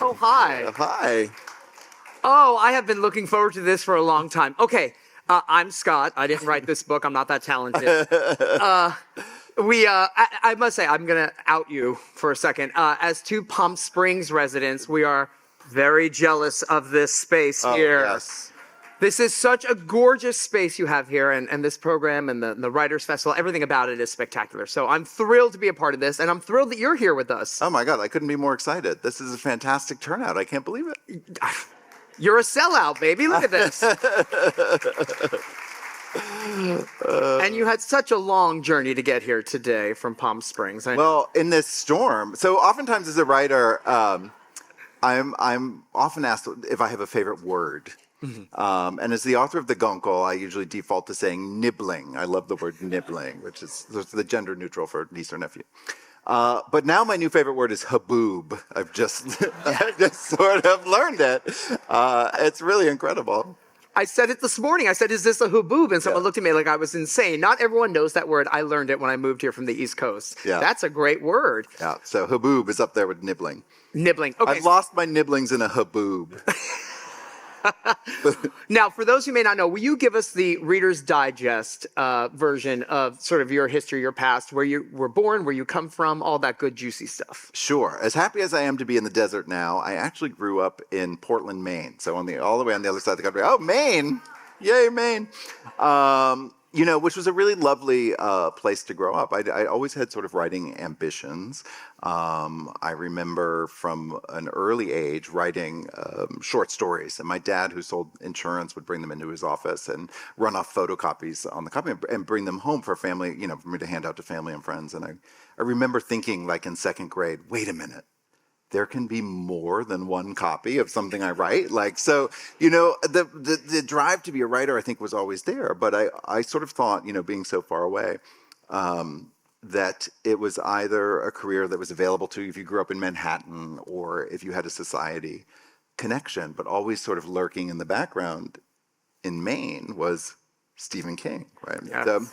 Oh, hi. Hi. Oh, I have been looking forward to this for a long time. Okay, I'm Scott. I didn't write this book. I'm not that talented. I must say, I'm going to out you for a second. As two Palm Springs residents, we are very jealous of this space here. Yes. This is such a gorgeous space you have here, and this program and the Writers Festival, everything about it is spectacular. So I'm thrilled to be a part of this, and I'm thrilled that you're here with us. Oh my God, I couldn't be more excited. This is a fantastic turnout. I can't believe it. You're a sellout, baby. Look at this. And you had such a long journey to get here today from Palm Springs. Well, in this storm. So oftentimes as a writer, I'm often asked if I have a favorite word. Mm-hmm. And as the author of the Guncle, I usually default to saying nibbling. I love the word nibbling, which is the gender neutral for niece or nephew. But now my new favorite word is haboob. I've just sort of learned it. It's really incredible. I said it this morning. I said, is this a haboob? And someone looked at me like I was insane. Not everyone knows that word. I learned it when I moved here from the East Coast. Yeah. That's a great word. Yeah, so haboob is up there with nibbling. Nibbling. Okay. I've lost my nibblings in a haboob. Now, for those who may not know, will you give us the Reader's Digest version of sort of your history, your past, where you were born, where you come from, all that good, juicy stuff? Sure. As happy as I am to be in the desert now, I actually grew up in Portland, Maine. So all the way on the other side of the country. Oh, Maine! Yay, Maine! Which was a really lovely place to grow up. I always had sort of writing ambitions. I remember from an early age writing short stories. And my dad, who sold insurance, would bring them into his office and run off photocopies on the copy and bring them home for family, for me to hand out to family and friends. And I remember thinking, like in second grade, wait a minute. There can be more than one copy of something I write. The drive to be a writer, I think, was always there. But I sort of thought, being so far away, that it was either a career that was available to you if you grew up in Manhattan or if you had a society connection. But always sort of lurking in the background in Maine was Stephen King, right? Yes. So,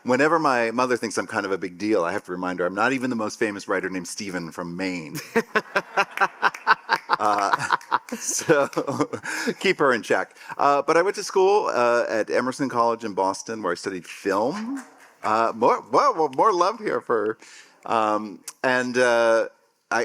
whenever my mother thinks I'm kind of a big deal, I have to remind her I'm not even the most famous writer named Stephen from Maine. So keep her in check. But I went to school at Emerson College in Boston, where I studied film. More love here for. I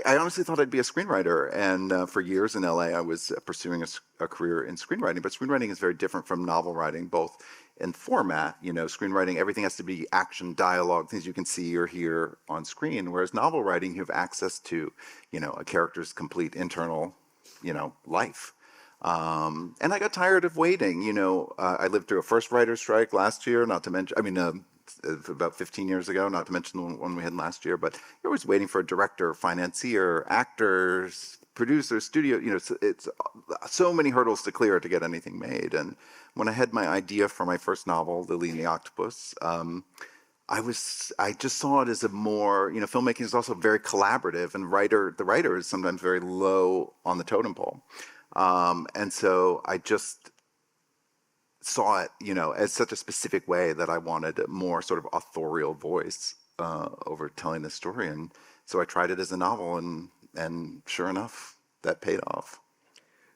honestly thought I'd be a screenwriter. And for years in LA, I was pursuing a career in screenwriting. But screenwriting is very different from novel writing, both in format. Screenwriting, everything has to be action, dialogue, things you can see or hear on screen. Whereas novel writing, you have access to, a character's complete internal, life. And I got tired of waiting. I lived through a first writer's strike last year, not to mention, about 15 years ago, not to mention the one we had last year, but you're always waiting for a director, financier, actors, producers, studio, it's so many hurdles to clear to get anything made. And when I had my idea for my first novel, Lily and the Octopus, I just saw it as a more, filmmaking is also very collaborative, and the writer is sometimes very low on the totem pole. And so I just saw it, as such a specific way that I wanted a more sort of authorial voice over telling the story. And so I tried it as a novel, and sure enough, that paid off.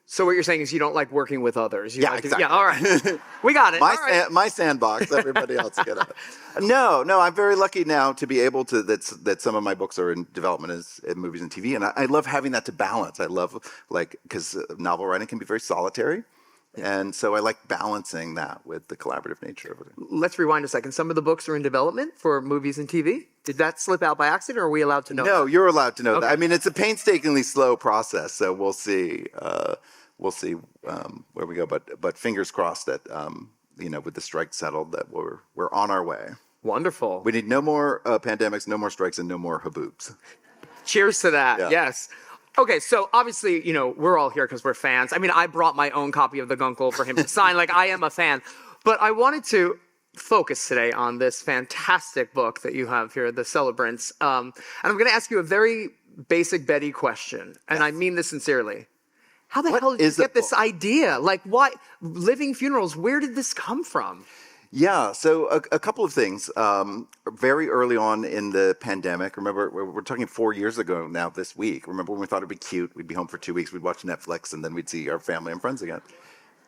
So what you're saying is you don't like working with others. Exactly. Yeah, all right. We got it. My sandbox, everybody else get it. No, I'm very lucky now to be able to, that some of my books are in development as in movies and TV. And I love having that to balance. I love, because novel writing can be very solitary. And so I like balancing that with the collaborative nature of it. Let's rewind a second. Some of the books are in development for movies and TV. Did that slip out by accident, or are we allowed to know No, that? You're allowed to know that. I mean, it's a painstakingly slow process, so we'll see. We'll see where we go. But fingers crossed that with the strike settled, that we're on our way. Wonderful. We need no more pandemics, no more strikes, and no more haboobs. Cheers to that. Yeah. Yes. Okay, so obviously, we're all here because we're fans. I mean, I brought my own copy of the Guncle for him to sign. I am a fan. But I wanted to focus today on this fantastic book that you have here, The Celebrants. And I'm going to ask you a very basic Betty question, and yes. I mean this sincerely. How the hell did you get this idea? Why? Living Funerals, where did this come from? Yeah, so a couple of things. Very early on in the pandemic, remember, we're talking 4 years ago now this week. Remember when we thought it'd be cute? We'd be home for 2 weeks, we'd watch Netflix, and then we'd see our family and friends again.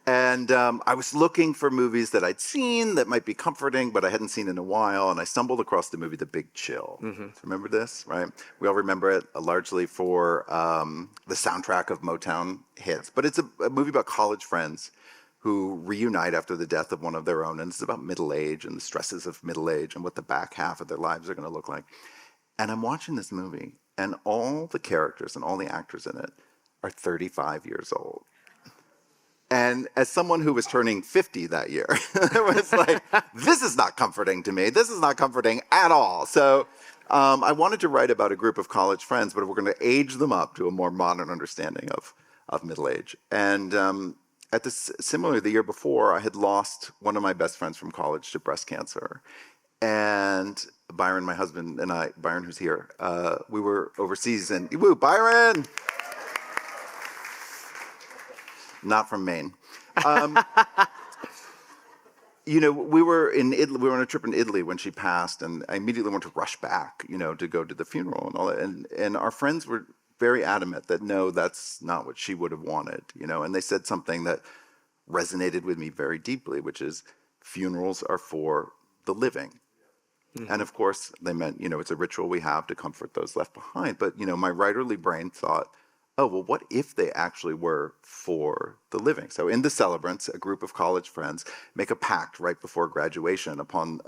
And I was looking for movies that I'd seen that might be comforting, but I hadn't seen in a while. And I stumbled across the movie The Big Chill. Remember this, right? We all remember it largely for the soundtrack of Motown hits. But it's a movie about college friends who reunite after the death of one of their own. And it's about middle age and the stresses of middle age and what the back half of their lives are going to look like. And I'm watching this movie, and all the characters and all the actors in it are 35 years old. And as someone who was turning 50 that year, it was like, this is not comforting to me. This is not comforting at all. So I wanted to write about a group of college friends, but we're going to age them up to a more modern understanding of middle age. And similarly, the year before, I had lost one of my best friends from college to breast cancer. And Byron, my husband, and I, Byron, who's here, we were overseas. And, woo, Byron! Not from Maine. We were in Italy. We were on a trip in Italy when she passed, and I immediately wanted to rush back, to go to the funeral and all that. And our friends were very adamant that no, that's not what she would have wanted, And they said something that resonated with me very deeply, which is funerals are for the living. And of course, they meant, it's a ritual we have to comfort those left behind. But, my writerly brain thought, oh, well, what if they actually were for the living? So in the Celebrants, a group of college friends make a pact right before graduation upon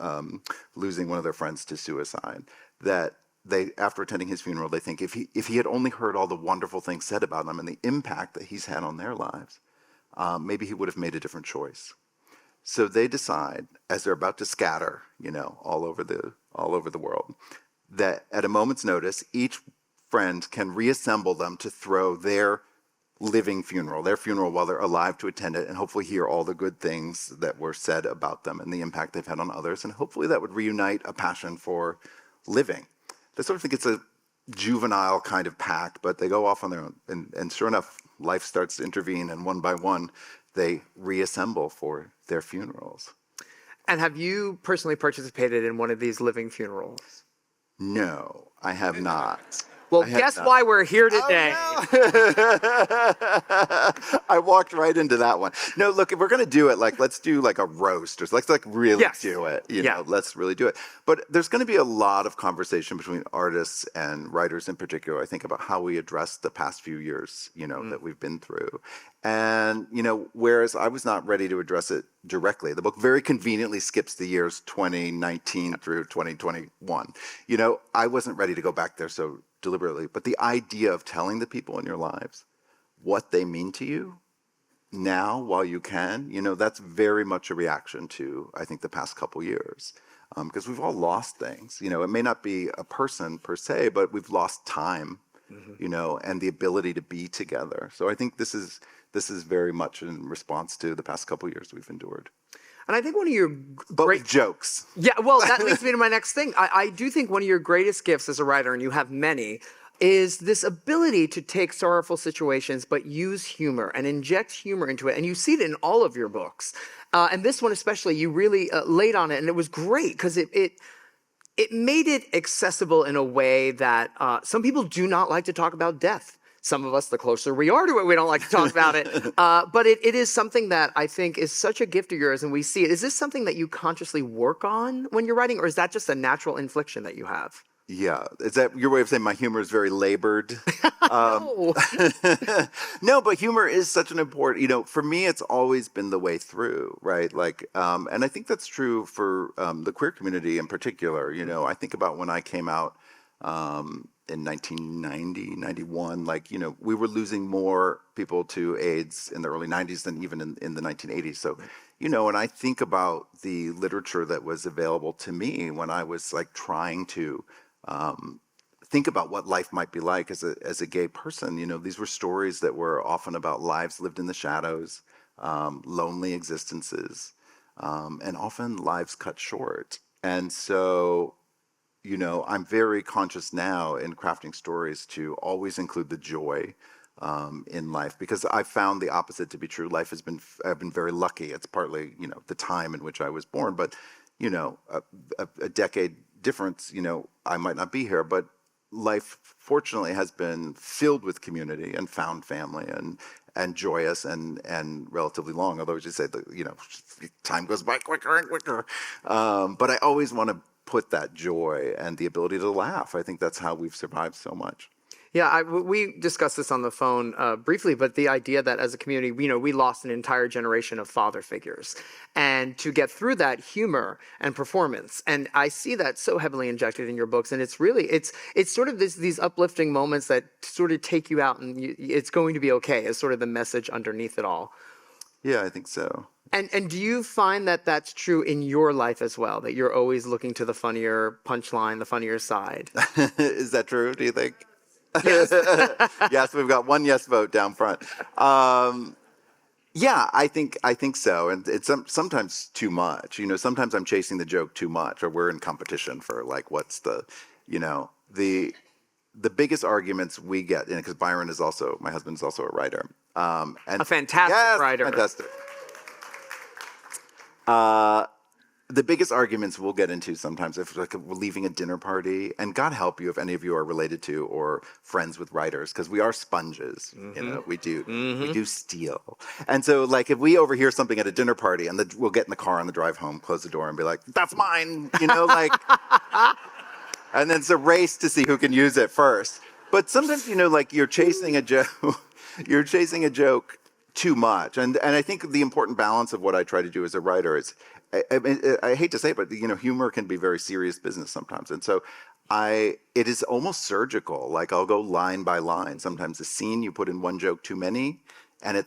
losing one of their friends to suicide, that they, after attending his funeral, they think if he had only heard all the wonderful things said about him and the impact that he's had on their lives, maybe he would have made a different choice. So they decide, as they're about to scatter, all over the world, that at a moment's notice, each friend can reassemble them to throw their funeral while they're alive, to attend it and hopefully hear all the good things that were said about them and the impact they've had on others. And hopefully that would reunite a passion for living. They sort of think it's a juvenile kind of pact, but they go off on their own. And sure enough, life starts to intervene, and one by one, they reassemble for their funerals. And have you personally participated in one of these living funerals? No, I have not. Well, guess why we're here today. Oh, no. I walked right into that one. No, look, if we're going to do it, let's do a roast, or let's really do it. Let's really do it. But there's going to be a lot of conversation between artists and writers in particular, I think, about how we address the past few years, that we've been through. And, whereas I was not ready to address it directly, the book very conveniently skips the years 2019 through 2021. I wasn't ready to go back there so deliberately, but the idea of telling the people in your lives what they mean to you now while you can, that's very much a reaction to, I think, the past couple years. Because we've all lost things. It may not be a person per se, but we've lost time, and the ability to be together. So I think this is very much in response to the past couple years we've endured. And I think one of your great jokes. Yeah, well, that leads me to my next thing. I do think one of your greatest gifts as a writer, and you have many, is this ability to take sorrowful situations but use humor and inject humor into it. And you see it in all of your books. And this one especially, you really laid on it, and it was great because it made it accessible in a way that some people do not like to talk about death. Some of us, the closer we are to it, we don't like to talk about it. But it is something that I think is such a gift of yours, and we see it. Is this something that you consciously work on when you're writing, or is that just a natural infliction that you have? Yeah. Is that your way of saying my humor is very labored? No. No, but humor is such an important, for me, it's always been the way through, right? And I think that's true for the queer community in particular. I think about when I came out in 1990, 91, we were losing more people to AIDS in the early 90s than even in the 1980s. So, and I think about the literature that was available to me when I was trying to think about what life might be like as a gay person. These were stories that were often about lives lived in the shadows, lonely existences, and often lives cut short. And so, I'm very conscious now in crafting stories to always include the joy in life, because I found the opposite to be true. I've been very lucky. It's partly, the time in which I was born, but, a decade difference, I might not be here, but life fortunately has been filled with community and found family and joyous and relatively long. Although as you say, time goes by quicker and quicker. But I always want to put that joy and the ability to laugh. I think that's how we've survived so much. Yeah, we discussed this on the phone briefly, but the idea that as a community, we lost an entire generation of father figures, and to get through that, humor and performance, and I see that so heavily injected in your books, and it's really it's sort of these uplifting moments that sort of take you out, and it's going to be okay, is sort of the message underneath it all. Yeah, I think so. And do you find that that's true in your life as well, that you're always looking to the funnier punchline, the funnier side? Is that true, do you think? Yes. Yes, we've got one yes vote down front. Yeah, I think so, and it's sometimes too much. Sometimes I'm chasing the joke too much, or we're in competition for like what's the biggest arguments we get, because Byron is also, my husband's also a writer, and A fantastic writer. Fantastic. The biggest arguments we'll get into sometimes if we're leaving a dinner party, and God help you if any of you are related to or friends with writers, because we are sponges. We do steal. And so like if we overhear something at a dinner party, and we'll get in the car on the drive home, close the door, and be like, "That's mine," like, and then it's a race to see who can use it first. But sometimes like you're chasing a joke too much, and I think the important balance of what I try to do as a writer is, I hate to say it, but humor can be very serious business sometimes, and so it is almost surgical. Like I'll go line by line. Sometimes a scene you put in one joke too many, and it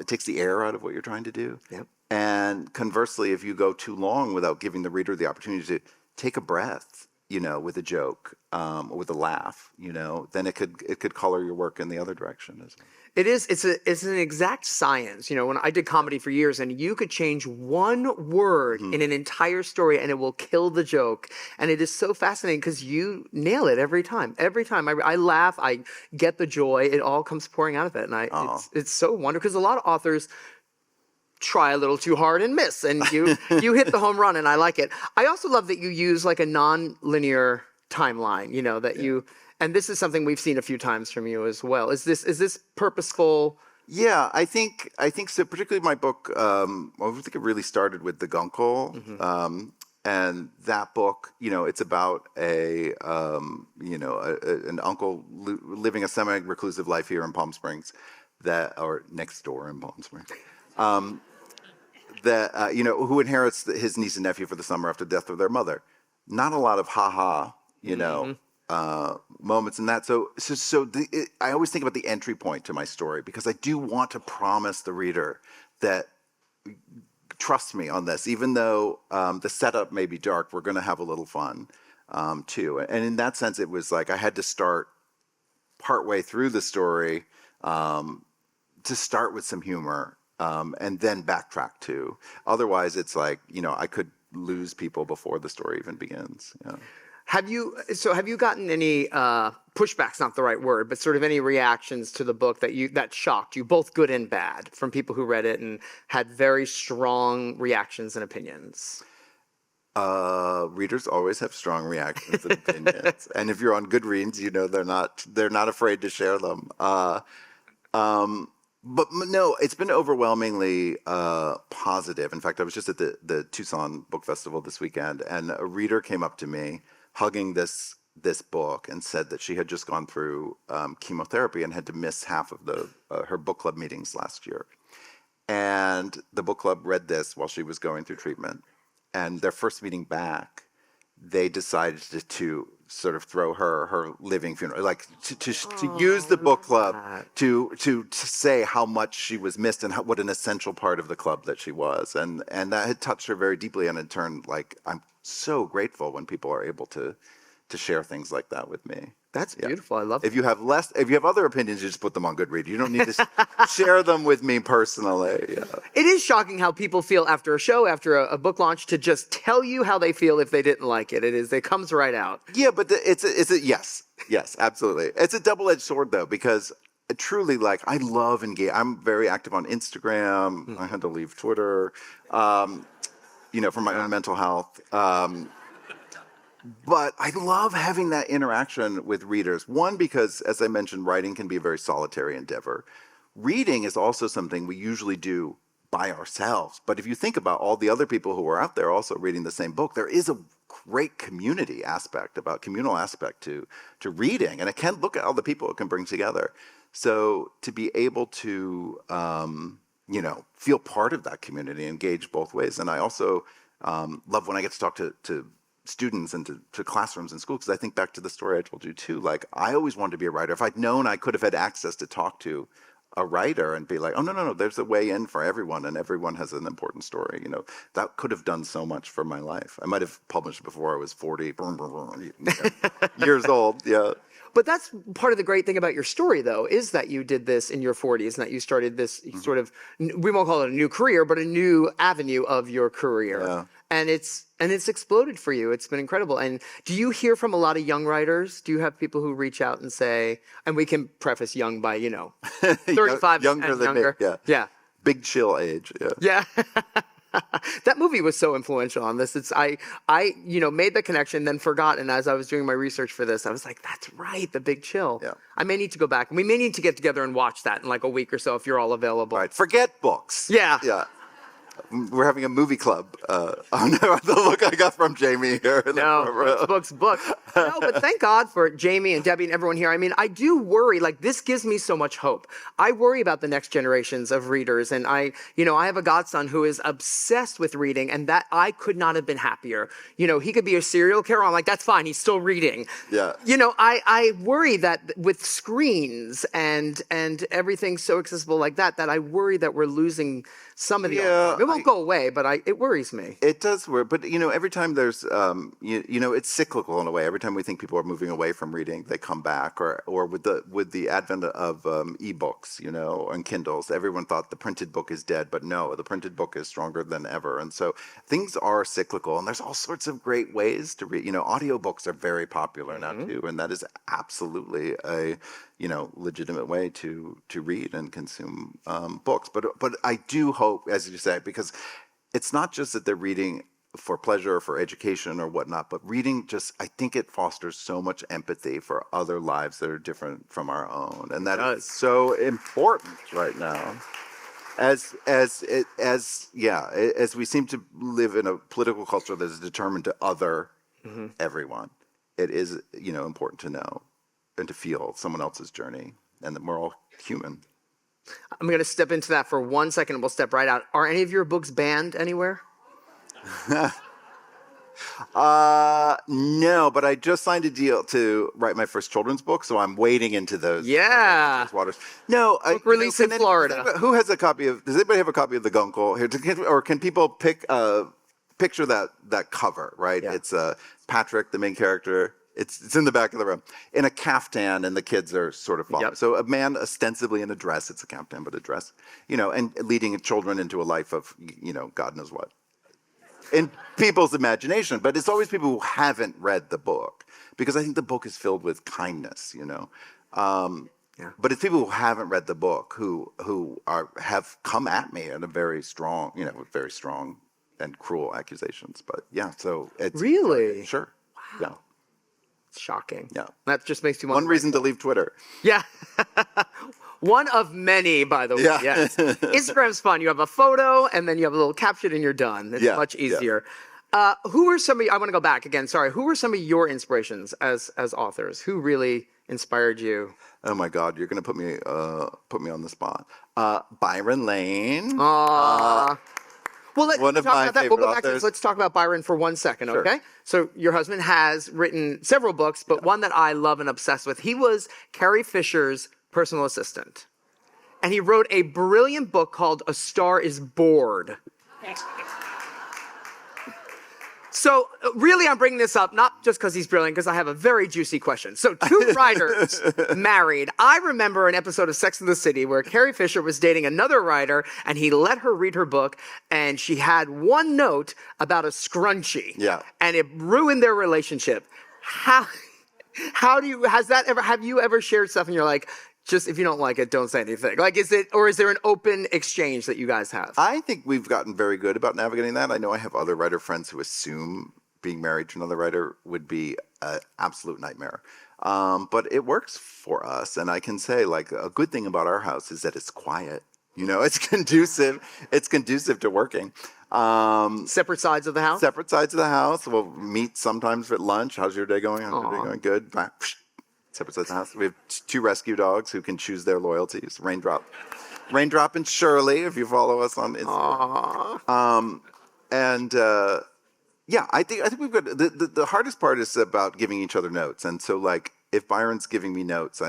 takes the air out of what you're trying to do. Yep. And conversely, if you go too long without giving the reader the opportunity to take a breath, with a joke, or with a laugh, then it could color your work in the other direction as well. It is. It's an exact science. When I did comedy for years, and you could change one word in an entire story, and it will kill the joke. And it is so fascinating because you nail it every time. Every time I laugh, I get the joy. It all comes pouring out of it, and it's so wonderful, because a lot of authors try a little too hard and miss, and you hit the home run, and I like it. I also love that you use like a non-linear timeline. And this is something we've seen a few times from you as well. Is this purposeful? Yeah, I think so. Particularly my book. I think it really started with the Guncle, and that book. It's about an uncle living a semi-reclusive life here in Palm Springs, or next door in Palm Springs. Who inherits his niece and nephew for the summer after the death of their mother. Not a lot of ha-ha, moments in that. I always think about the entry point to my story, because I do want to promise the reader that, trust me on this, even though the setup may be dark, we're going to have a little fun too. And in that sense, it was like I had to start partway through the story to start with some humor, and then backtrack too. Otherwise, it's like, I could lose people before the story even begins. Yeah. Have you gotten any pushback's not the right word, but sort of any reactions to the book that shocked you, both good and bad, from people who read it and had very strong reactions and opinions? Readers always have strong reactions and opinions, and if you're on Goodreads, they're not afraid to share them. But no, it's been overwhelmingly positive. In fact, I was just at the Tucson Book Festival this weekend, and a reader came up to me hugging this book and said that she had just gone through chemotherapy and had to miss half of her book club meetings last year. And the book club read this while she was going through treatment. And their first meeting back, they decided to sort of throw her living funeral, like to use the book club to say how much she was missed and what an essential part of the club that she was, and that had touched her very deeply. And in turn, like, I'm so grateful when people are able to share things like that with me. That's beautiful. I love it. If you have other opinions, you just put them on Goodreads. You don't need to share them with me personally. Yeah. It is shocking how people feel after a show, after a book launch, to just tell you how they feel if they didn't like it. It comes right out. Yeah, but it's a yes, absolutely. It's a double-edged sword though, because truly, like, I love engage. I'm very active on Instagram. I had to leave Twitter, for my own mental health. But I love having that interaction with readers. One, because, as I mentioned, writing can be a very solitary endeavor. Reading is also something we usually do by ourselves. But if you think about all the other people who are out there also reading the same book, there is a great community aspect, about communal aspect to reading. And it can look at all the people it can bring together. So to be able to, feel part of that community, engage both ways. And I also love when I get to talk to students and to classrooms in school, because I think back to the story I told you too. Like, I always wanted to be a writer. If I'd known I could have had access to talk to a writer and be like, oh, no, there's a way in for everyone, and everyone has an important story. That could have done so much for my life. I might have published before I was 40, years old. Yeah. But that's part of the great thing about your story, though, is that you did this in your 40s and that you started this sort of, we won't call it a new career, but a new avenue of your career. Yeah. And it's exploded for you. It's been incredible. And do you hear from a lot of young writers? Do you have people who reach out and say, and we can preface young by, 35 younger and than younger. Me, yeah. Yeah. Big chill age. Yeah. Yeah. That movie was so influential on this. I made the connection, then forgot, and as I was doing my research for this, I was like, that's right, The Big Chill. Yeah. I may need to go back, and we may need to get together and watch that in like a week or so if you're all available. Right. Forget books. Yeah. Yeah. We're having a movie club. Oh no, the look I got from Jamie here. No, books. No, but thank God for Jamie and Debbie and everyone here. I mean, I do worry, like, this gives me so much hope. I worry about the next generations of readers. And I have a godson who is obsessed with reading, and that I could not have been happier. He could be a serial killer. I'm like, that's fine. He's still reading. Yeah. I worry that with screens and everything so accessible like that I worry that we're losing some of the art. It won't go away, but it worries me. It does worry, but every time there's it's cyclical in a way. Every time we think people are moving away from reading, they come back. Or with the advent of ebooks, and Kindles, everyone thought the printed book is dead, but no, the printed book is stronger than ever. And so things are cyclical, and there's all sorts of great ways to read. Audiobooks are very popular now too, and that is absolutely a legitimate way to read and consume books. But I do hope, as you say, because it's not just that they're reading for pleasure or for education or whatnot, but reading I think it fosters so much empathy for other lives that are different from our own. And that is so important right now. As we seem to live in a political culture that is determined to other everyone, it is, important to know and to feel someone else's journey, and that we're all human. I'm going to step into that for 1 second and we'll step right out. Are any of your books banned anywhere? No, but I just signed a deal to write my first children's book, so I'm wading into those waters. No, book release in Florida. Who has a copy of? Does anybody have a copy of the Guncle here? Or can people picture that cover? Right, yeah. It's Patrick, the main character. It's in the back of the room in a caftan, and the kids are sort of following. Yep. So a man ostensibly in a dress. It's a caftan, but a dress. And leading children into a life of God knows what. In people's imagination, but it's always people who haven't read the book, because I think the book is filled with kindness, But it's people who haven't read the book who have come at me in a very strong, with very strong and cruel accusations. But yeah, so it's really sure, wow. Yeah, it's shocking. Yeah, that just makes me wonder. One reason to leave Twitter. Yeah. One of many, by the way. Yeah. Yes. Instagram's fun. You have a photo, and then you have a little caption, and you're done. It's much easier. Yeah. Who were some of I want to go back again. Sorry. Who were some of your inspirations as authors? Who really inspired you? Oh my God, you're going to put me on the spot. Byron Lane. Well, let's one of talk my about that. favorite We'll go back authors. Let's talk about Byron for 1 second, Sure. okay? So your husband has written several books, but one that I love and obsessed with. He was Carrie Fisher's personal assistant. And he wrote a brilliant book called A Star is Bored. So really, I'm bringing this up, not just because he's brilliant, because I have a very juicy question. So 2 writers married. I remember an episode of Sex and the City where Carrie Fisher was dating another writer, and he let her read her book, and she had one note about a scrunchie. Yeah. And it ruined their relationship. Have you ever shared stuff and you're like, just if you don't like it, don't say anything. Like, is there an open exchange that you guys have? I think we've gotten very good about navigating that. I know I have other writer friends who assume being married to another writer would be an absolute nightmare. But it works for us. And I can say, like, a good thing about our house is that it's quiet. You know, it's conducive. It's conducive to working. Separate sides of the house? Separate sides of the house. We'll meet sometimes at lunch. How's your day going? How's your day going? Good. Separate sides of the house. We have 2 rescue dogs who can choose their loyalties. Raindrop and Shirley, if you follow us on Instagram. Yeah, I think we've got the hardest part is about giving each other notes. And so, like, if Byron's giving me notes,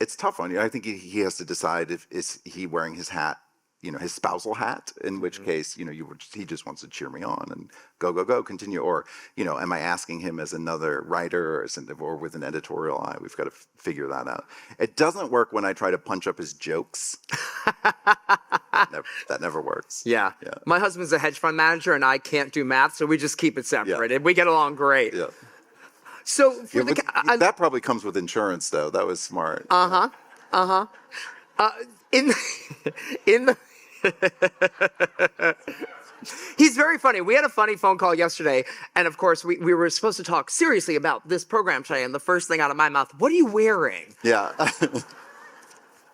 it's tough on you. I think he has to decide if is he wearing his hat, his spousal hat, in which case, he just wants to cheer me on and go, continue. Or, am I asking him as another writer or with an editorial eye? We've got to figure that out. It doesn't work when I try to punch up his jokes. That never works. Yeah. My husband's a hedge fund manager and I can't do math, so we just keep it separate. And we get along great. Yeah. So that probably comes with insurance, though. That was smart. In the He's very funny. We had a funny phone call yesterday, and of course we were supposed to talk seriously about this program today, and the first thing out of my mouth, what are you wearing? Yeah.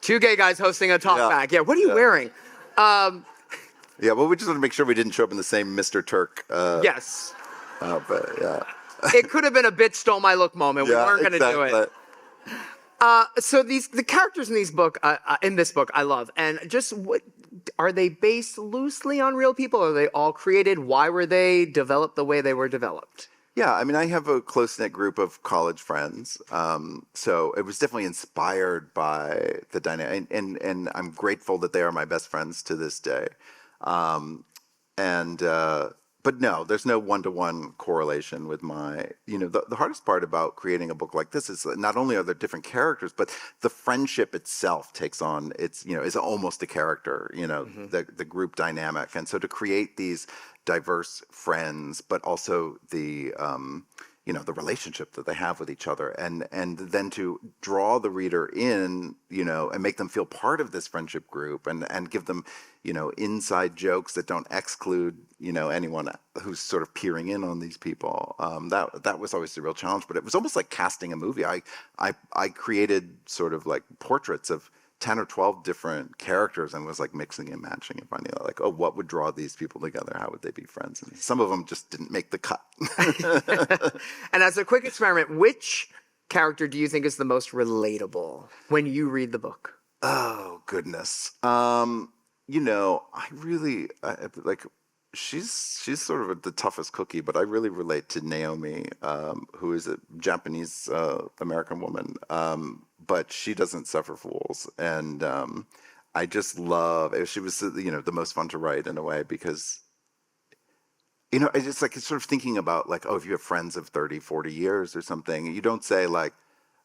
2 gay guys hosting a talk back. Yeah, what are you wearing? Yeah, well, we just wanted to make sure we didn't show up in the same Mr. Turk. Yes. But yeah. It could have been a bitch stole my look moment. We weren't going to do it. So the characters in this book I love, and just what are they based loosely on real people? Are they all created? Why were they developed the way they were developed? Yeah, I mean, I have a close-knit group of college friends, so it was definitely inspired by the dynamic, and I'm grateful that they are my best friends to this day. But no, there's no one-to-one correlation with my, the hardest part about creating a book like this is not only are there different characters, but the friendship itself takes on, is almost a character, the group dynamic. And so to create these diverse friends, but also the relationship that they have with each other, and then to draw the reader in, and make them feel part of this friendship group, and give them, inside jokes that don't exclude, anyone who's sort of peering in on these people. That was always the real challenge, but it was almost like casting a movie. I created sort of like portraits of 10 or 12 different characters and was like mixing and matching and finding out like, oh, what would draw these people together? How would they be friends? And some of them just didn't make the cut. And as a quick experiment, which character do you think is the most relatable when you read the book? Oh, goodness. I really like, she's sort of the toughest cookie, but I really relate to Naomi, who is a Japanese American woman. But she doesn't suffer fools, and I just love. She was, the most fun to write in a way because, it's like it's sort of thinking about like, oh, if you have friends of 30, 40 years or something, you don't say like,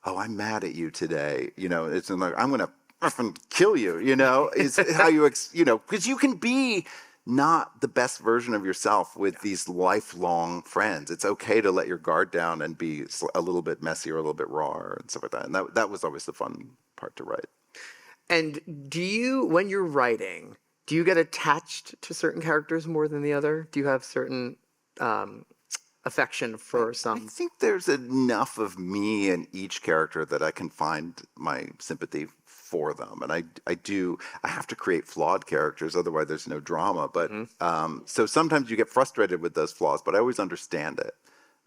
oh, I'm mad at you today. It's like I'm gonna effing kill you. Is how you because you can be not the best version of yourself with these lifelong friends. It's okay to let your guard down and be a little bit messy or a little bit raw and stuff like that. And that was always the fun part to write. And when you're writing, do you get attached to certain characters more than the other? Do you have certain affection for some? I think there's enough of me in each character that I can find my sympathy for them, and I have to create flawed characters, otherwise there's no drama. But so sometimes you get frustrated with those flaws, but I always understand it,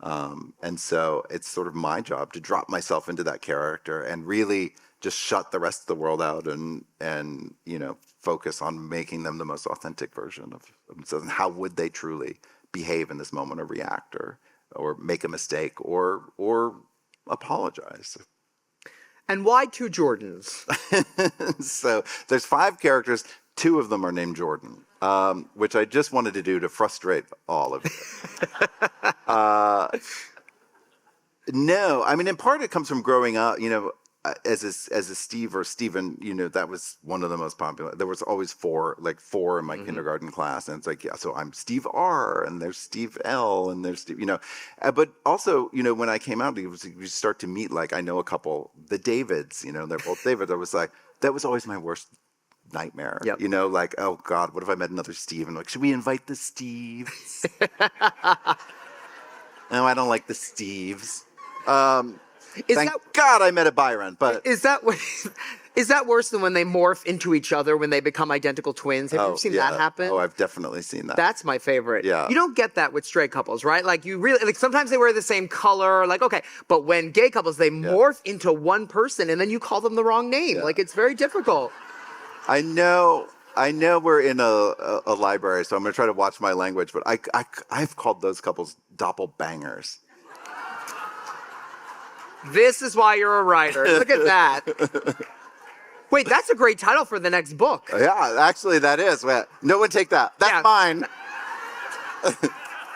and so it's sort of my job to drop myself into that character and really just shut the rest of the world out and focus on making them the most authentic version of themselves. And how would they truly behave in this moment, or react, or make a mistake, or apologize. And why 2 Jordans? So there's 5 characters. 2 of them are named Jordan, which I just wanted to do to frustrate all of you. No, I mean, in part it comes from growing up. as a Steve or Steven, that was one of the most popular. There was always four in my kindergarten class, and it's like, yeah, so I'm Steve R, and there's Steve L, and there's Steve, but also, when I came out, you start to meet, like, I know a couple, the Davids, they're both Davids. I was like, that was always my worst nightmare. Yep. Like, oh God, what if I met another Steve? And like, should we invite the Steves? No, I don't like the Steves. Thank God I met a Byron, but is that worse than when they morph into each other when they become identical twins? Have you ever seen that happen? Oh, I've definitely seen that. That's my favorite. Yeah. You don't get that with straight couples, right? Like, you really, like, sometimes they wear the same color, like, okay, but when gay couples, they morph into one person and then you call them the wrong name. Yeah. Like, it's very difficult. I know we're in a library, so I'm going to try to watch my language, but I've called those couples doppelbangers. This is why you're a writer. Look at that. Wait, that's a great title for the next book. Yeah, actually, that is. No one take that. That's mine.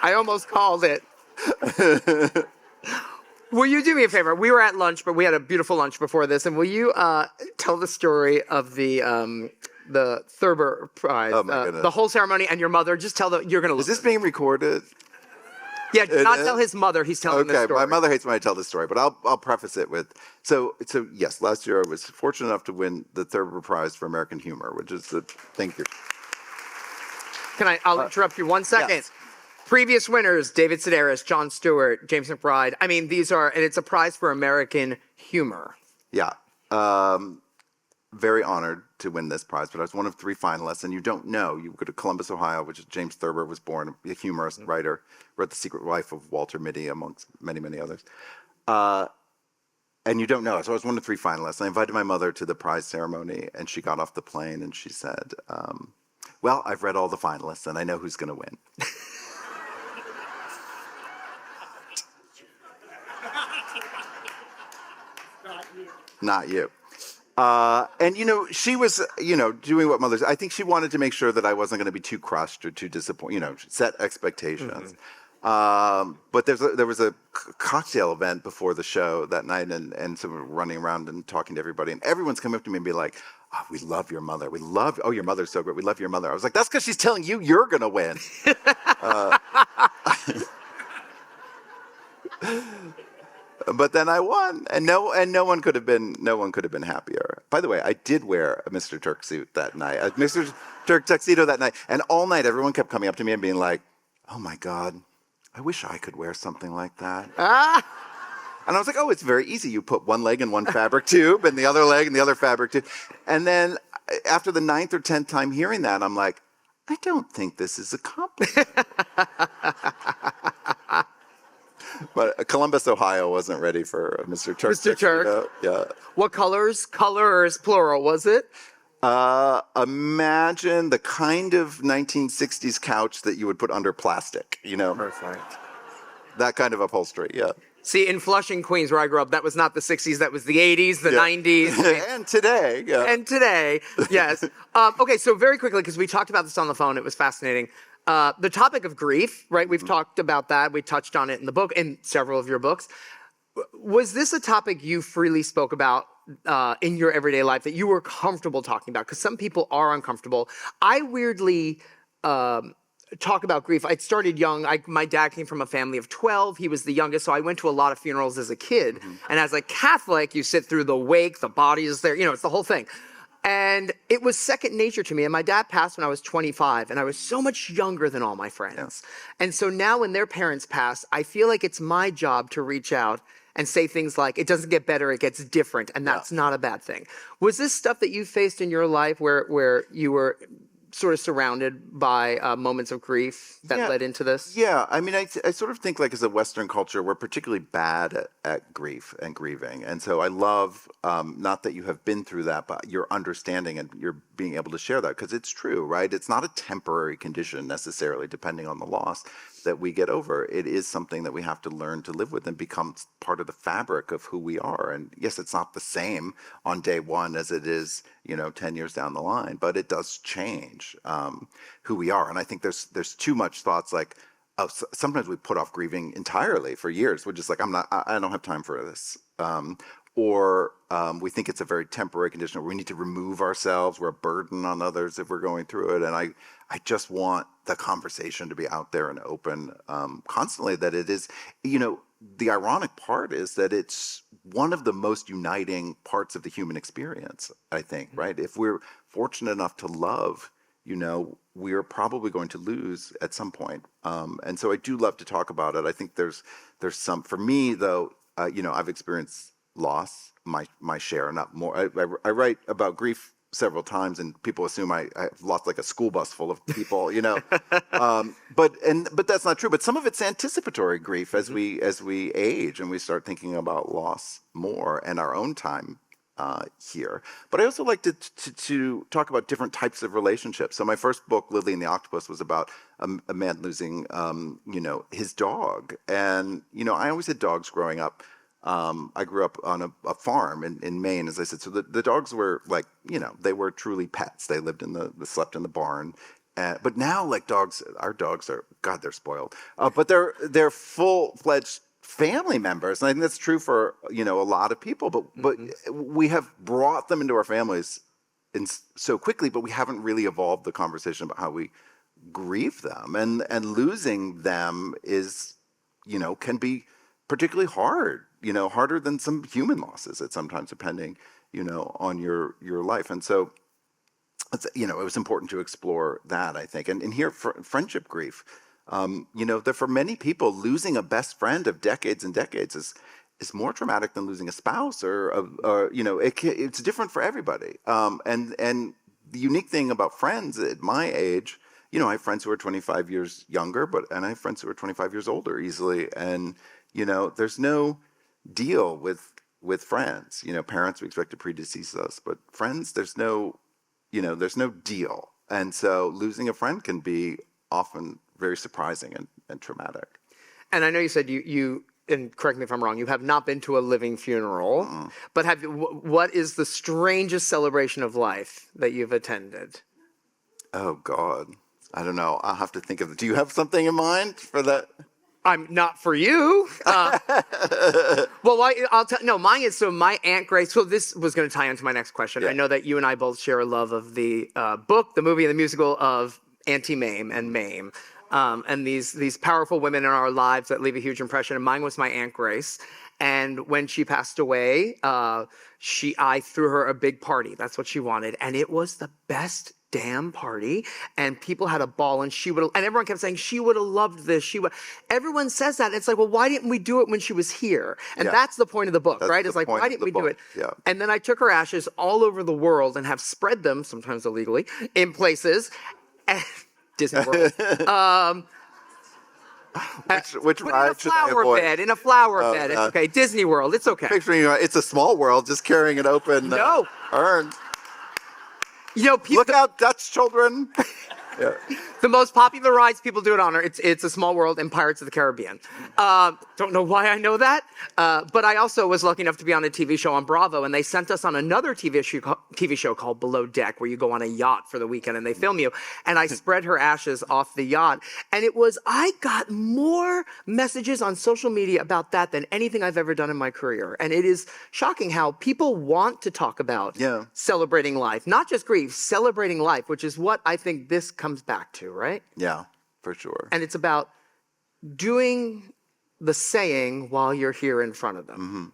I almost called it. Will you do me a favor? We were at lunch, but we had a beautiful lunch before this. And will you tell the story of the Thurber Prize, Oh my goodness. the whole ceremony, and your mother? Just tell you're going to Is this being recorded? Yeah, do not tell his mother. He's telling the Okay, story. my mother hates when I tell this story, but I'll preface it with so yes, last year I was fortunate enough to win the Thurber Prize for American Humor, which is thank you. I'll interrupt you 1 second. Yes. Previous winners: David Sedaris, Jon Stewart, James McBride. I mean, and it's a prize for American humor. Yeah. Very honored to win this prize, but I was one of 3 finalists, and you don't know. You go to Columbus, Ohio, which is James Thurber was born, a humorist, writer, wrote The Secret Life of Walter Mitty, amongst many, many others. And you don't know. So I was one of 3 finalists. I invited my mother to the prize ceremony, and she got off the plane, and she said, well, I've read all the finalists, and I know who's going to win. Not you. And she was, doing what mothers. I think she wanted to make sure that I wasn't going to be too crushed or too disappointed. Set expectations. But there was a cocktail event before the show that night, and so we're running around and talking to everybody, and everyone's coming up to me and be like, "Oh, we love your mother. Your mother's so great. We love your mother." I was like, "That's because she's telling you you're going to win." But then I won, and no one could have been happier. By the way, I did wear a Mr. Turk suit that night, a Mr. Turk tuxedo that night, and all night everyone kept coming up to me and being like, "Oh my God, I wish I could wear something like that." And I was like, "Oh, it's very easy. You put one leg in one fabric tube, and the other leg in the other fabric tube." And then after the 9th or 10th time hearing that, I'm like, "I don't think this is a compliment." But Columbus, Ohio wasn't ready for Mr. Turk. Mr. Turk. Yeah. What colors? Colors, plural, was it? Imagine the kind of 1960s couch that you would put under plastic, Perfect. That kind of upholstery, yeah. See, in Flushing, Queens, where I grew up, that was not the 60s, that was the 80s, the 90s. And today, yeah. And today, yes. Okay, so very quickly, because we talked about this on the phone, it was fascinating. The topic of grief, right? We've talked about that. We touched on it in the book, in several of your books. Was this a topic you freely spoke about in your everyday life that you were comfortable talking about? Because some people are uncomfortable. I weirdly talk about grief. I started young. My dad came from a family of 12. He was the youngest, so I went to a lot of funerals as a kid. And as a Catholic, you sit through the wake, the body is there, it's the whole thing. And it was second nature to me. And my dad passed when I was 25, and I was so much younger than all my friends. Yeah. And so now when their parents pass, I feel like it's my job to reach out and say things like, it doesn't get better, it gets different, and that's not a bad thing. Was this stuff that you faced in your life where you were sort of surrounded by moments of grief that led into this? Yeah, I mean, I sort of think like as a Western culture, we're particularly bad at grief and grieving. And so I love, not that you have been through that, but your understanding and your being able to share that, because it's true, right? It's not a temporary condition necessarily, depending on the loss that we get over. It is something that we have to learn to live with and becomes part of the fabric of who we are. And yes, it's not the same on day one as it is, 10 years down the line, but it does change who we are. And I think there's too much thoughts like, oh, sometimes we put off grieving entirely for years. We're just like, I don't have time for this. or we think it's a very temporary condition, or we need to remove ourselves. We're a burden on others if we're going through it. And I just want the conversation to be out there and open constantly, that it is, the ironic part is that it's one of the most uniting parts of the human experience, I think, right? If we're fortunate enough to love, we're probably going to lose at some point. And so I do love to talk about it. I think there's some, for me though, I've experienced loss, my share, not more. I write about grief several times, and people assume I've lost like a school bus full of people, but that's not true. But some of it's anticipatory grief as we age and we start thinking about loss more and our own time here. But I also like to talk about different types of relationships. So my first book, Lily and the Octopus, was about a man losing, his dog. And, I always had dogs growing up. I grew up on a farm in Maine, as I said. So the dogs were like, they were truly pets. They lived slept in the barn. But now, like our dogs are, God, they're spoiled. But they're full-fledged family members. And I think that's true for, a lot of people. But we have brought them into our families so quickly, but we haven't really evolved the conversation about how we grieve them. And losing them is, can be particularly hard, harder than some human losses at sometimes, depending, on your life. And so, it was important to explore that, I think. And here, friendship grief, that for many people, losing a best friend of decades and decades is more traumatic than losing a spouse or it's different for everybody. And the unique thing about friends at my age, I have friends who are 25 years younger, and I have friends who are 25 years older easily. And, there's no deal with friends. Parents we expect to predecease us, but friends, there's no deal. And so losing a friend can be often very surprising and traumatic. And I know you said you and correct me if I'm wrong, you have not been to a living funeral, but what is the strangest celebration of life that you've attended? Oh, God. I don't know. I'll have to think of it. Do you have something in mind for that? I'm not for you. Well, I'll tell. No, mine is, so my Aunt Grace. So this was going to tie into my next question. Yeah. I know that you and I both share a love of the book, the movie, and the musical of Auntie Mame and Mame, and these powerful women in our lives that leave a huge impression. And mine was my Aunt Grace. And when she passed away, I threw her a big party. That's what she wanted, and it was the best damn party, and people had a ball, and everyone kept saying she would have loved this. Everyone says that. It's like, well, why didn't we do it when she was here? And that's the point of the book, right? It's like, why didn't we do it? Yeah. And then I took her ashes all over the world and have spread them, sometimes illegally, in places. Disney World. Which ride should I avoid? In a flower bed. It's okay. Disney World. It's okay. Picturing it's a small world, just carrying an open urn. Look out, Dutch children. Yeah. The most popular rides people do it on it's A Small World and Pirates of the Caribbean. Don't know why I know that, but I also was lucky enough to be on a TV show on Bravo, and they sent us on another TV show called Below Deck, where you go on a yacht for the weekend and they film you. And I spread her ashes off the yacht, and I got more messages on social media about that than anything I've ever done in my career. And it is shocking how people want to talk about celebrating life, not just grief, celebrating life, which is what I think this comes back to, right? Yeah, for sure. And it's about doing the saying while you're here in front of them. Mm-hmm.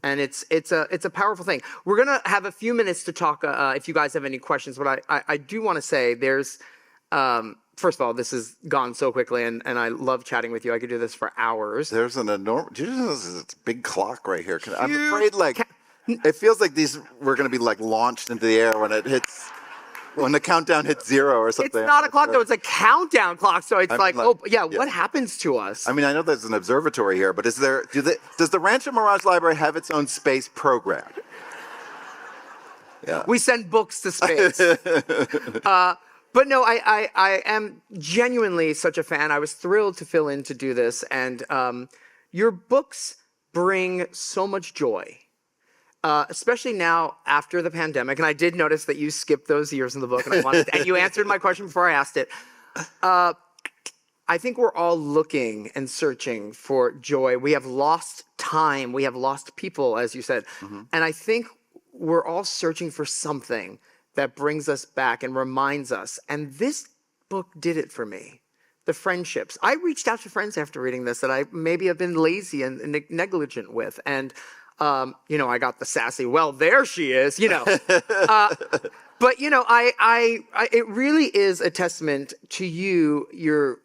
And it's a powerful thing. We're gonna have a few minutes to talk. If you guys have any questions, but I do want to say there's first of all, this has gone so quickly, and I love chatting with you. I could do this for hours. There's an enormous. It's a big clock right here. I'm afraid it feels like we're gonna be launched into the air when it hits. When the countdown hits 0 or something. It's not a clock, though. It's a countdown clock. So it's what happens to us? I mean, I know there's an observatory here, but does the Rancho Mirage Library have its own space program? Yeah. We send books to space. But no, I am genuinely such a fan. I was thrilled to fill in to do this. And your books bring so much joy. Especially now after the pandemic, and I did notice that you skipped those years in the book, and you answered my question before I asked it. I I think we're all looking and searching for joy. We have lost time. We have lost people, as you said. And I think we're all searching for something that brings us back and reminds us. And this book did it for me. The friendships. I reached out to friends after reading this that I maybe have been lazy and negligent with. And, I got the sassy, well, there she is, But it really is a testament to you.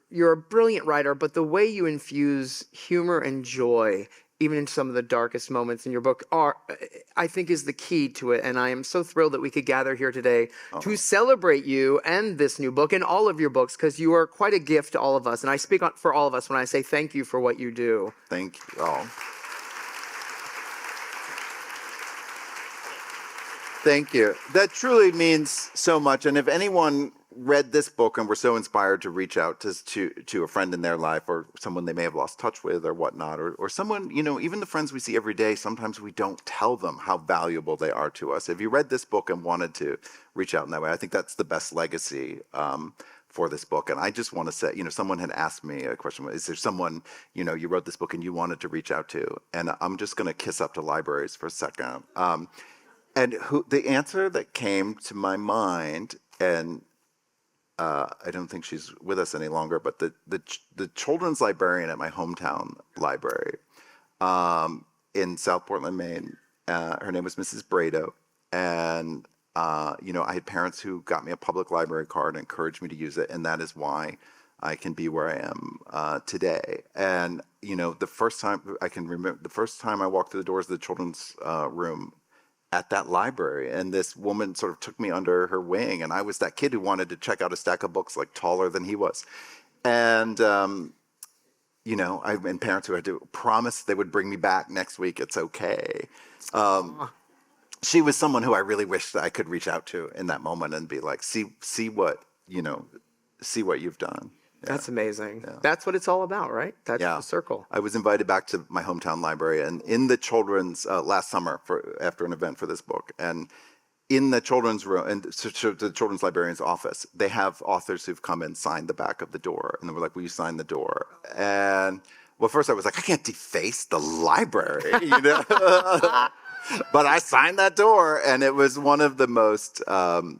You're a brilliant writer, but the way you infuse humor and joy, even into some of the darkest moments in your book, I think is the key to it. And I am so thrilled that we could gather here today to celebrate you and this new book and all of your books, because you are quite a gift to all of us. And I speak for all of us when I say thank you for what you do. Thank you all. Thank you. That truly means so much. And if anyone read this book and were so inspired to reach out to a friend in their life, or someone they may have lost touch with or whatnot, or someone, even the friends we see every day, sometimes we don't tell them how valuable they are to us. If you read this book and wanted to reach out in that way, I think that's the best legacy for this book. And I just want to say, someone had asked me a question, is there someone, you wrote this book and you wanted to reach out to? And I'm just going to kiss up to libraries for a second. And the answer that came to my mind, and I don't think she's with us any longer, but the children's librarian at my hometown library in South Portland, Maine, her name was Mrs. Brado. And, I had parents who got me a public library card and encouraged me to use it. And that is why I can be where I am today. And, the first time I can remember, the first time I walked through the doors of the children's room at that library, and this woman sort of took me under her wing, and I was that kid who wanted to check out a stack of books like taller than he was. And, and parents who had to promise they would bring me back next week, it's okay. She was someone who I really wished I could reach out to in that moment and be like, see what you've done. Yeah. That's amazing. Yeah. That's what it's all about, right? That's the circle. I was invited back to my hometown library, and in the children's last summer after an event for this book, and in the children's room and the children's librarian's office, they have authors who've come and signed the back of the door, and they were like, "Will you sign the door?" And well, first I was like, I can't deface the library, But I signed that door, and it was one of the most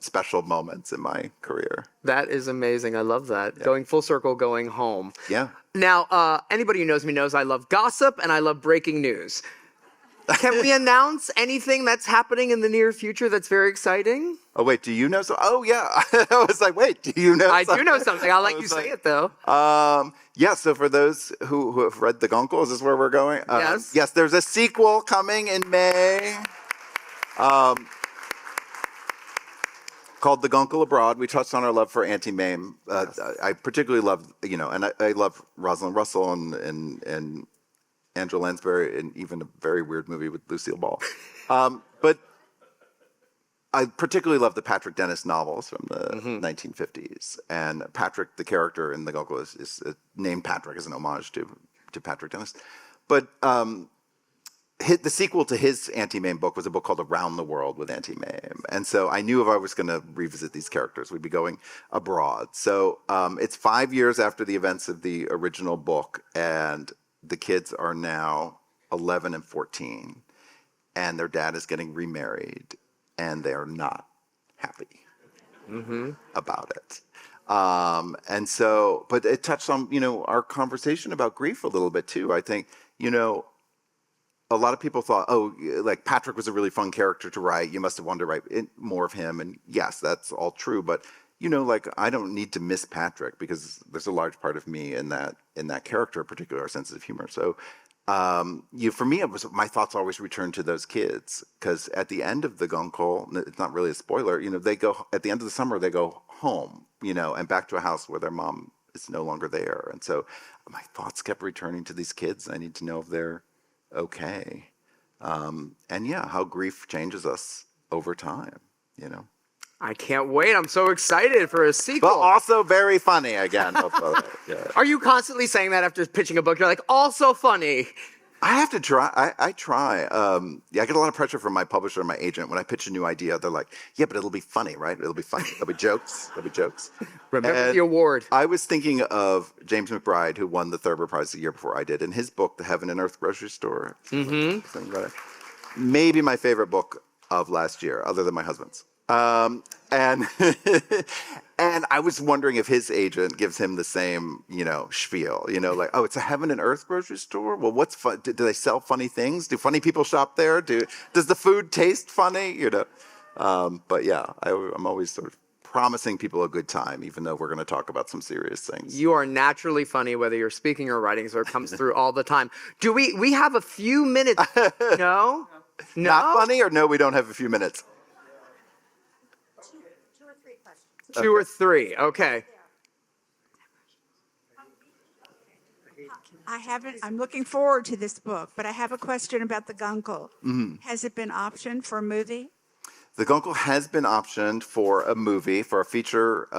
special moments in my career. That is amazing. I love that. Yeah. Going full circle, going home. Yeah. Now, anybody who knows me knows I love gossip and I love breaking news. Can we announce anything that's happening in the near future that's very exciting? Oh, wait, do you know so? Oh, yeah. I was like, wait, do you know something? I do know something. I'll let you say it, though. Yeah, so for those who have read the Guncle, is this where we're going? Yes. Yes, there's a sequel coming in May called The Guncle Abroad. We touched on our love for Auntie Mame. I particularly love, and I love Rosalind Russell and Angela Lansbury, and even a very weird movie with Lucille Ball. But I particularly love the Patrick Dennis novels from the 1950s. And Patrick, the character in The Guncle, is named Patrick as an homage to Patrick Dennis. But the sequel to his Auntie Mame book was a book called Around the World with Auntie Mame. And so I knew if I was going to revisit these characters, we'd be going abroad. So it's 5 years after the events of the original book, and the kids are now 11 and 14, and their dad is getting remarried, and they are not happy about it. And so, but it touched on, our conversation about grief a little bit too. I think, a lot of people thought, like Patrick was a really fun character to write. You must have wanted to write more of him. And yes, that's all true. But, I don't need to miss Patrick, because there's a large part of me in that character, particularly our sense of humor. So, for me, my thoughts always return to those kids, because at the end of the Guncle, it's not really a spoiler, they go, at the end of the summer, they go home, and back to a house where their mom is no longer there. And so my thoughts kept returning to these kids. I need to know if they're okay. And yeah, how grief changes us over time, I can't wait. I'm so excited for a sequel. But also very funny again. Yeah. Are you constantly saying that after pitching a book? You're like, also funny. I have to try. I try. Yeah, I get a lot of pressure from my publisher and my agent when I pitch a new idea. They're like, "Yeah, but it'll be funny, right? It'll be funny. There'll be jokes. There'll be jokes." Remember And the award. I was thinking of James McBride, who won the Thurber Prize the year before I did, in his book, The Heaven and Earth Grocery Store. Something about it. Maybe my favorite book of last year, other than my husband's. And and I was wondering if his agent gives him the same, spiel, like, oh, it's a heaven and earth grocery store. Well, what's fun? Do they sell funny things? Do funny people shop there? Does the food taste funny? But yeah, I'm always sort of promising people a good time, even though we're going to talk about some serious things. You are naturally funny, whether you're speaking or writing, so it comes through all the time. Do we have a few minutes? No? No? Not funny, or no, we don't have a few minutes? Two or three, okay. I'm looking forward to this book, but I have a question about the Guncle. Has it been optioned for a movie? The Guncle has been optioned for a movie, for a feature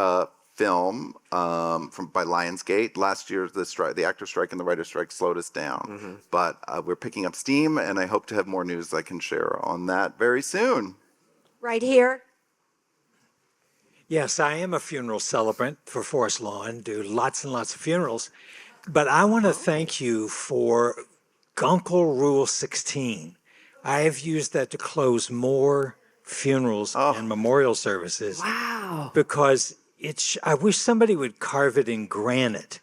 film by Lionsgate. Last year, the actor strike and the writer strike slowed us down. But we're picking up steam, and I hope to have more news I can share on that very soon. Right here. Yes, I am a funeral celebrant for Forest Lawn, do lots and lots of funerals. But I want to thank you for Guncle Rule 16. I have used that to close more funerals and memorial services. Wow. Because I wish somebody would carve it in granite.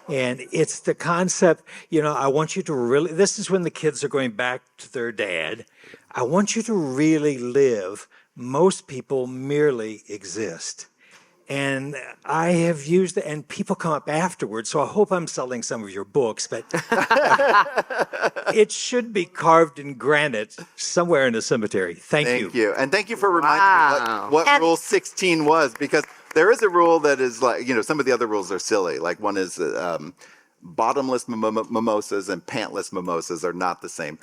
And it's the concept, I want you to really, this is when the kids are going back to their dad. I want you to really live. Most people merely exist. And I have used it, and people come up afterwards, so I hope I'm selling some of your books, but it should be carved in granite somewhere in a cemetery. Thank you. Thank you. And thank you for reminding me what Rule 16 was, because there is a rule that is like, some of the other rules are silly. Like one is bottomless mimosas and pantless mimosas are not the same.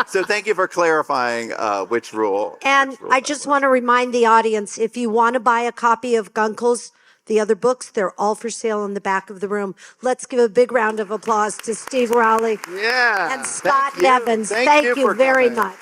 So thank you for clarifying which rule. And I just want to remind the audience, if you want to buy a copy of Guncle's, the other books, they're all for sale in the back of the room. Let's give a big round of applause to Steve Rowley Yeah. and Scott Thank you. Evans. Thank Thank you you for very coming. much.